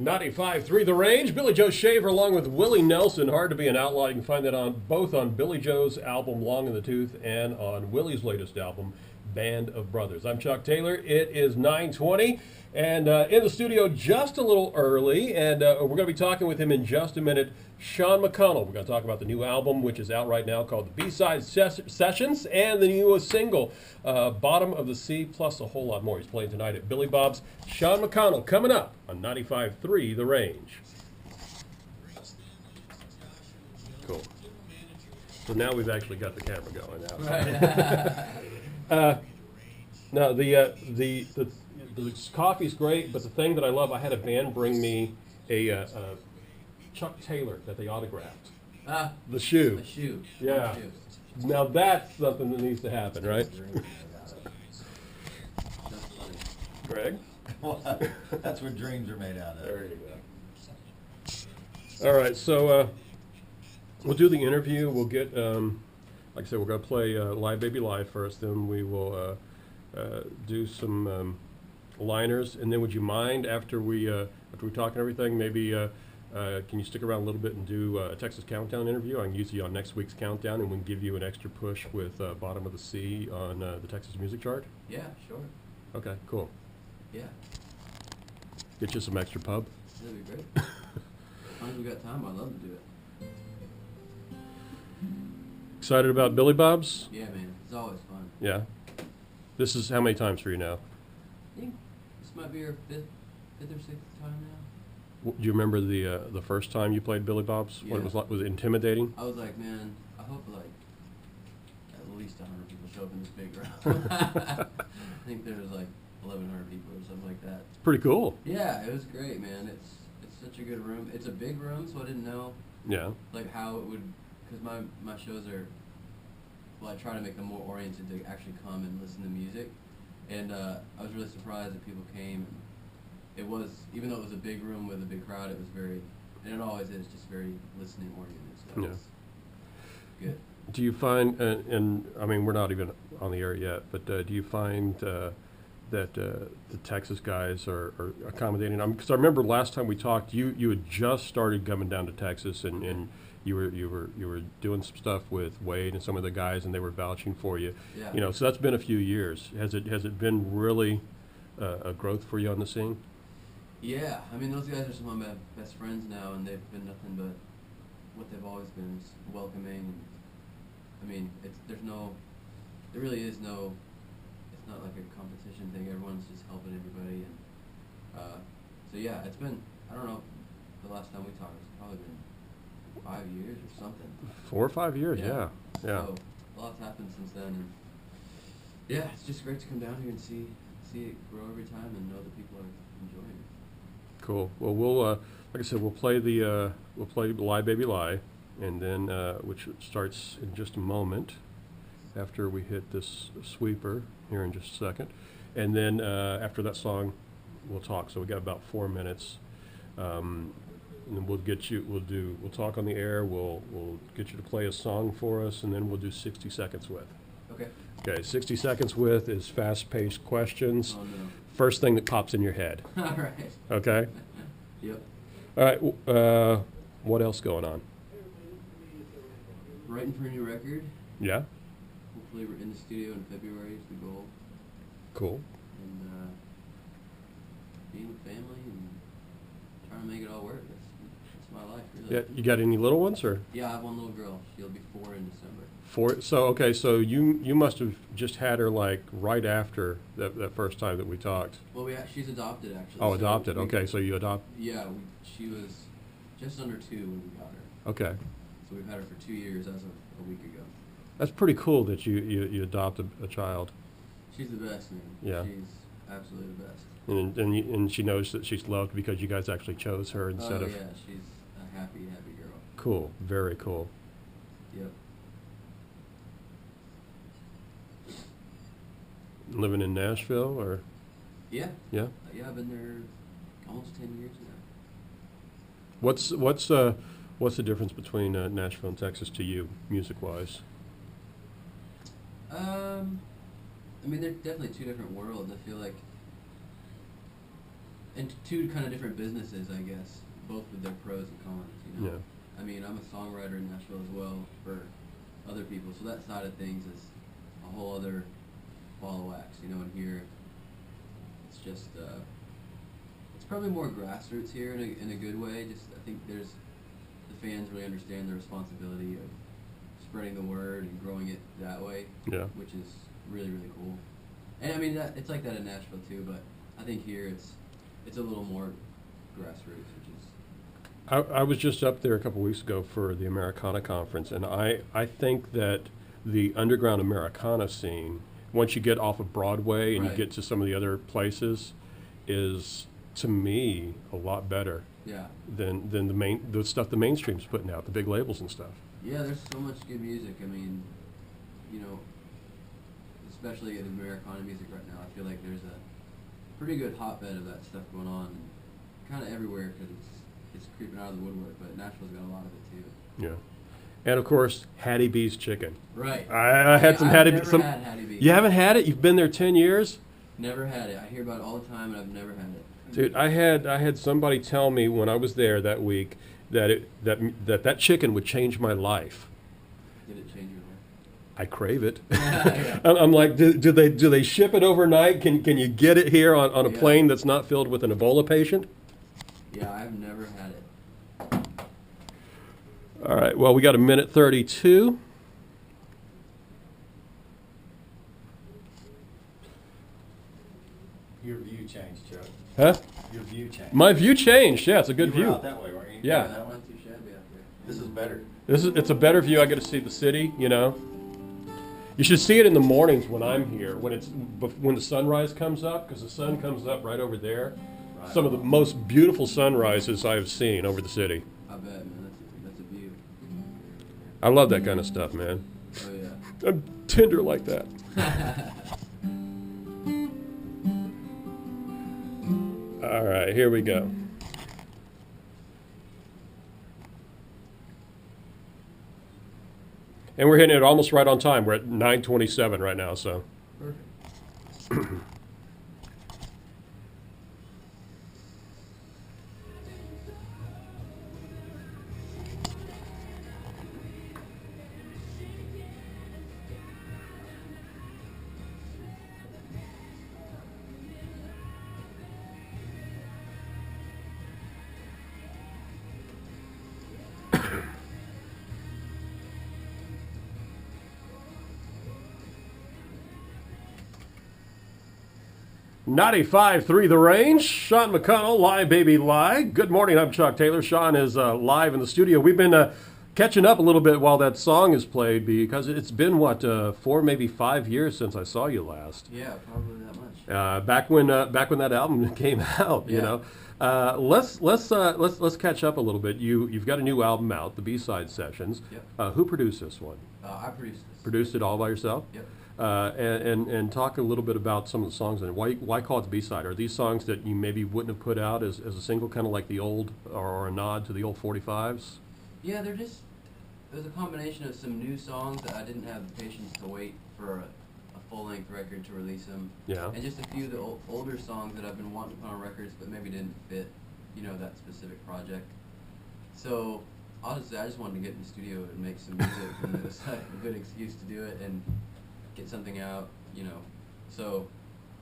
.95.3 The Range, Billy Joe Shaver along with Willie Nelson. Hard to be an outlaw. You can find that on both on Billy Joe's album Long in the Tooth and on Willie's latest album Band of Brothers. I'm Chuck Taylor. It is 9:20 and in the studio just a little early, and we're going to be talking with him in just a minute. Sean McConnell. We're going to talk about the new album, which is out right now, called The B-Side Sessions, and the newest single, Bottom of the Sea, plus a whole lot more. He's playing tonight at Billy Bob's. Sean McConnell coming up on 95.3 The Range. Cool. So now we've actually got the camera going now. Right. Now, the coffee's great, but the thing that I love, I had a band bring me a Chuck Taylor that they autographed. The shoe. The shoe. Yeah. The shoe. Now that's something that needs to happen, right? That's funny. Greg? Well, that's what dreams are made out of. There you go. All right, so we'll do the interview. We'll get, like I said, we're going to play Live Baby Live first, then we will do some liners, and then would you mind after we talk and everything, maybe can you stick around a little bit and do a Texas Countdown interview? I can use you on next week's countdown, and we can give you an extra push with Bottom of the Sea on the Texas Music Chart. Yeah, sure. Okay, cool. Yeah, Get you some extra pub. that'd be great. As long as we got time, I'd love to do it. Excited about Billy Bob's? Yeah, man, it's always fun. Yeah. This is how many times for you now? I think this might be our fifth or sixth time now. Do you remember the first time you played Billy Bob's? What it Yeah. was like? Was it intimidating? I was like, man, I hope like at least 100 people show up in this big room. I think there was like 1,100 people or something like that. Pretty cool. Yeah, it was great, man. It's such a good room. It's a big room, so I didn't know Yeah. like how it would, because my shows are, well, I try to make them more oriented to actually come and listen to music, and I was really surprised that people came. And it was, even though it was a big room with a big crowd, it was very, and it always is, just very listening oriented. So Yeah. it was good. Do you find, and I mean, we're not even on the air yet, but do you find that the Texas guys are accommodating? Because I remember last time we talked, you had just started coming down to Texas, and you were doing some stuff with Wade and some of the guys, and they were vouching for you. Yeah. You know, so that's been a few years. Has it been really a growth for you on the scene? Yeah, I mean, those guys are some of my best friends now, and they've been nothing but what they've always been, is welcoming. And I mean, there really is no, it's not like a competition thing. Everyone's just helping everybody, and so yeah, it's been, I don't know, the last time we talked, it's probably been 5 years or something. 4 or 5 years, yeah. So a lot's happened since then, and yeah, it's just great to come down here and see it grow every time, and know that people are enjoying it. Cool. Well, we'll like I said, we'll play Lie Baby Lie, and then which starts in just a moment after we hit this sweeper here in just a second, and then after that song, we'll talk. So we got about 4 minutes, and then we'll talk on the air. We'll get you to play a song for us, and then we'll do 60 seconds with. Okay. Okay, 60 seconds with is fast-paced questions. Oh no. First thing that pops in your head. All right. Okay. Yep. All right. What else going on? Writing for a new record. Yeah. Hopefully we're in the studio in February is the goal. Cool. And being with family and trying to make it all work. That's my life, really. Yeah. You got any little ones or? Yeah, I have one little girl. She'll be 4 in December. 4. So okay. So you must have just had her like right after that first time that we talked. Well, she's adopted actually. Oh, So adopted. we- Okay. So you adopt. Yeah, she was just under 2 when we got her. Okay. So we've had her for 2 years as of a week ago. That's pretty cool that you adopt a child. She's the best, man. Yeah. She's absolutely the best. And she knows that she's loved because you guys actually chose her instead of. Yeah, she's a happy girl. Cool. Very cool. Yep. Living in Nashville or? Yeah. Yeah. Yeah, I've been there almost 10 years now. What's the difference between Nashville and Texas to you, music-wise? I mean, they're definitely two different worlds. I feel like, and two kind of different businesses, I guess. Both with their pros and cons. You know. Yeah. I mean, I'm a songwriter in Nashville as well for other people, so that side of things is a whole other ball of wax. You know, and here, it's just it's probably more grassroots here in a good way. Just I think the fans really understand the responsibility of spreading the word and growing it that way. Yeah. Which is really really cool. And I mean it's like that in Nashville too, but I think here it's a little more grassroots, which is. I was just up there a couple weeks ago for the Americana conference, and I think that the underground Americana scene, once you get off of Broadway and Right. you get to some of the other places, is to me a lot better Yeah. than the stuff the mainstream's putting out, the big labels and stuff. Yeah, there's so much good music. I mean, you know, especially in Americana music right now, I feel like there's a pretty good hotbed of that stuff going on, kind of everywhere because it's creeping out of the woodwork. But Nashville's got a lot of it too. Yeah. And of course, Hattie B's chicken. Right. I had some I've Hattie. never had Hattie B. You haven't had it? You've been there 10 years? Never had it. I hear about it all the time, and I've never had it. Dude, I had somebody tell me when I was there that week that chicken would change my life. Did it change your life? I crave it. Yeah. I'm like, do they ship it overnight? Can you get it here on a Yeah. plane that's not filled with an Ebola patient? Yeah, I've never had it. All right. Well, we got a minute 32. Your view changed, Chuck. Huh? Your view changed. My view changed. Yeah, it's a good You were view. out that way, weren't you? Yeah. That wasn't too shabby out there. This is better. It's a better view. I get to see the city. You know. You should see it in the mornings when I'm here, when the sunrise comes up, because the sun comes up right over there. Right. Some of the most beautiful sunrises I've seen over the city. I bet, man. That's a view. I love that kind of stuff, man. Oh yeah. I'm tender like that. All right, here we go. And we're hitting it almost right on time. We're at 9:27 right now, so. Perfect. .95.3 The Range. Sean McConnell, Live Baby Live. Good morning, I'm Chuck Taylor. Sean is live in the studio. We've been catching up a little bit while that song is played because it's been, 4, maybe 5 years since I saw you last. Yeah, probably that much. Back when that album came out, you Yeah. know. Let's catch up a little bit. You've got a new album out, the B-Side Sessions. Yep. Who produced this one? I produced this. Produced it all by yourself? Yep. And talk a little bit about some of the songs and why call it the B-side? Are these songs that you maybe wouldn't have put out as a single, kind of like the old, or a nod to the old 45s? Yeah, there's a combination of some new songs that I didn't have the patience to wait for a full-length record to release them. Yeah. And just a few of the older songs that I've been wanting to put on records but maybe didn't fit, that specific project. So honestly, I just wanted to get in the studio and make some music, and it was like a good excuse to do it and get something out, So,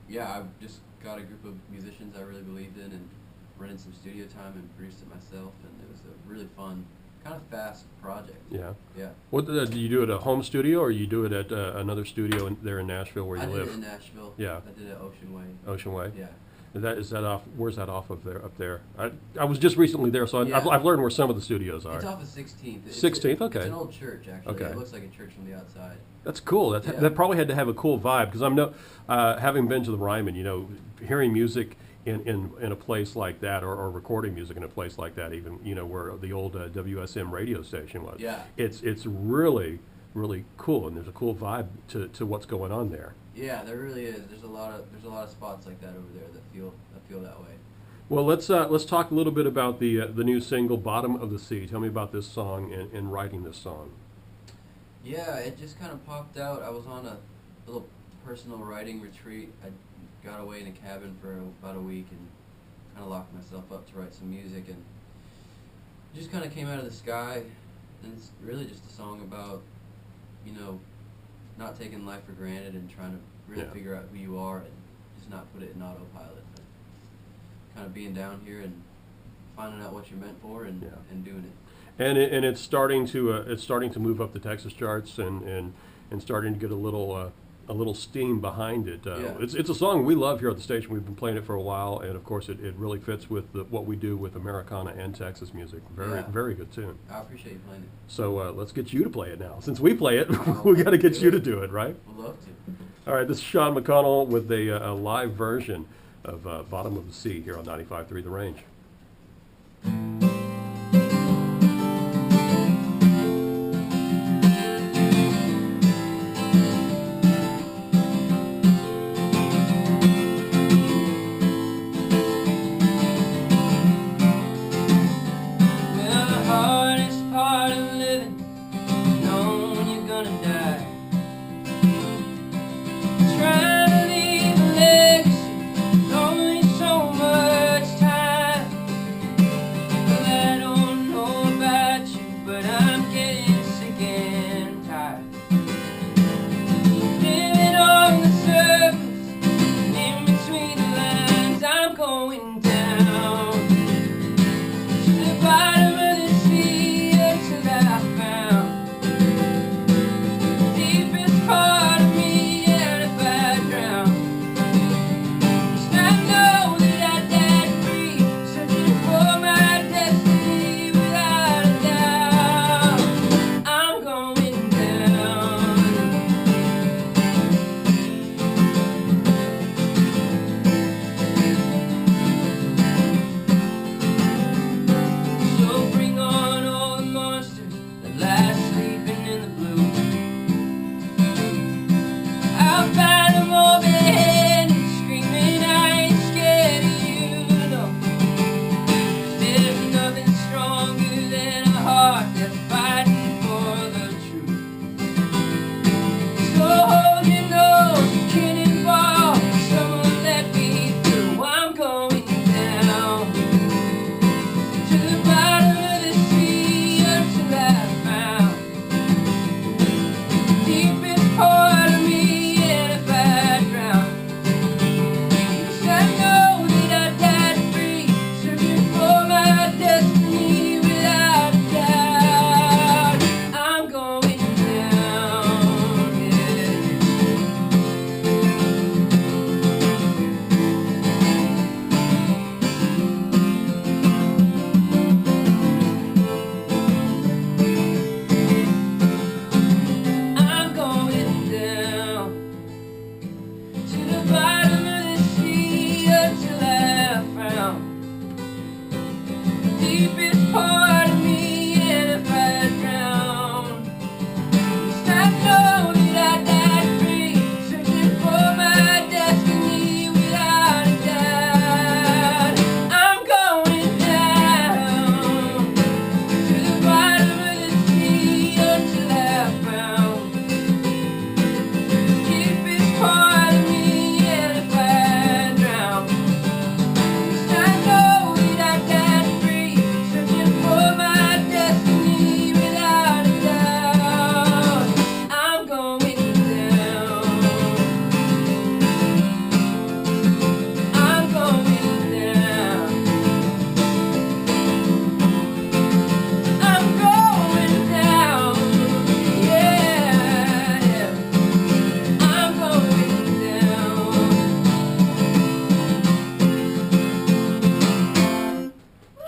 yeah, I've just got a group of musicians I really believed in and rented some studio time and produced it myself, and it was a really fun, kind of fast project. Yeah. Yeah. What do you do at a home studio, or you do it at another studio there in Nashville where you I live? did it in Nashville. Yeah. I did it at Ocean Way. Ocean Way. Yeah. Is that off? Where's that off of there? Up there? I was just recently there, so Yeah. I've learned where some of the studios are. It's off of 16th. 16th, okay. It's an old church, actually. Okay. It looks like a church from the outside. That's cool. Yeah. That probably had to have a cool vibe because having been to the Ryman, hearing music in a place like that, or recording music in a place like that, even where the old WSM radio station was. Yeah. It's really really cool, and there's a cool vibe to what's going on there. Yeah, there really is. There's a lot of spots like that over there that feel that way. Well, let's talk a little bit about the new single, "Bottom of the Sea." Tell me about this song and writing this song. Yeah, it just kind of popped out. I was on a little personal writing retreat. I got away in a cabin for about a week and kind of locked myself up to write some music, and it just kind of came out of the sky. And it's really just a song about, not taking life for granted and trying to really figure out who you are and just not put it in autopilot. But kind of being down here and finding out what you're meant for and doing it. And it's starting to move up the Texas charts and starting to get a little steam behind it. It's a song we love here at the station. We've been playing it for a while, and of course it really fits with what we do with Americana and Texas music. Very good tune. I appreciate you playing it. So let's get you to play it now. Since we play it, we got to get you to do it, right? We'd love to. All right, this is Sean McConnell with a live version of "Bottom of the Sea" here on 95.3 The Range.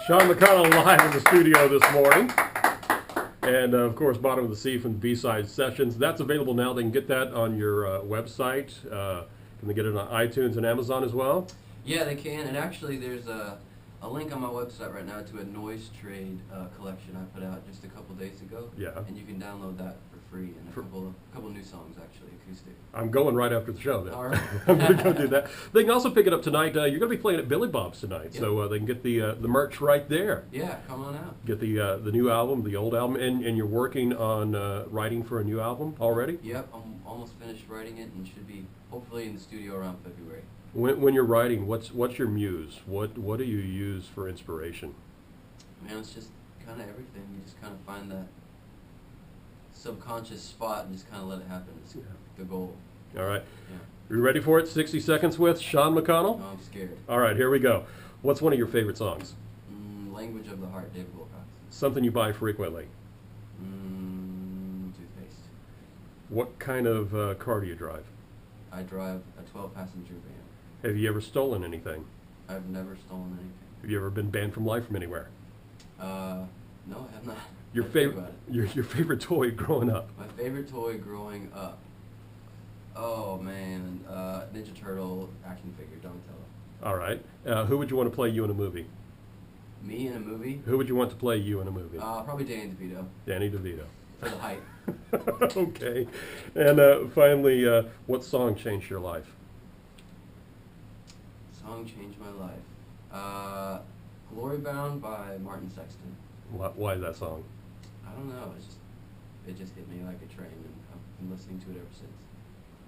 Sean McConnell live in the studio this morning. And of course, Bottom of the Sea from the B-Side Sessions. That's available now. They can get that on your website. Can they get it on iTunes and Amazon as well? Yeah, they can. And actually, there's a link on my website right now to a noise trade collection I put out just a couple days ago. Yeah. And you can download that for free, and a couple new songs actually, acoustic. I'm going right after the show then. All right. I'm going to go do that. They can also pick it up tonight. You're going to be playing at Billy Bob's tonight, Yep. so they can get the merch right there. Yeah, come on out. Get the new album, the old album, and you're working on writing for a new album already? Yep, I'm almost finished writing it and should be hopefully in the studio around February. When you're writing, what's your muse? What do you use for inspiration? Man, it's just kind of everything. You just kind of find that subconscious spot and just kind of let it happen. It's the goal. All right. Yeah. You ready for it? 60 Seconds with Sean McConnell? No, I'm scared. All right, here we go. What's one of your favorite songs? Language of the Heart, David Wilcox. Something you buy frequently? Toothpaste. What kind of car do you drive? I drive a 12-passenger van. Have you ever stolen anything? I've never stolen anything. Have you ever been banned from life from anywhere? No, I have not. Your I think favorite about it. your favorite toy growing up? My favorite toy growing up. Oh man, Ninja Turtle action figure, Donatello. All right. Who would you want to play you in a movie? Me in a movie? Who would you want to play you in a movie? Probably Danny DeVito Danny DeVito. for the height. Okay. And finally, what song changed your life? Song changed my life. Glory Bound by Martin Sexton. Why that song? I don't know. It just hit me like a train, and I've been listening to it ever since.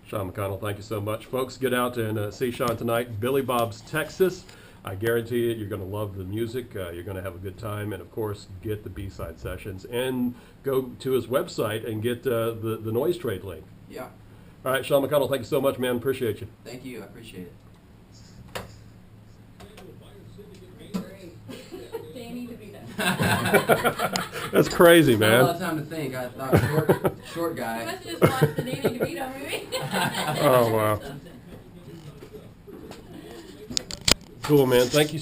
Sean McConnell, thank you so much. Folks, get out and see Sean tonight, Billy Bob's, Texas. I guarantee you, you're going to love the music. You're going to have a good time. And, of course, get the B-side sessions. And go to his website and get the Noise Trade link. Yeah. All right, Sean McConnell, thank you so much, man. Appreciate you. Thank you. I appreciate it. Danny DeVito. That's crazy, Not a lot man. of time to think. I thought short You guy. must have just watched the Danny DeVito movie. Oh, wow. Cool, man. Thank you.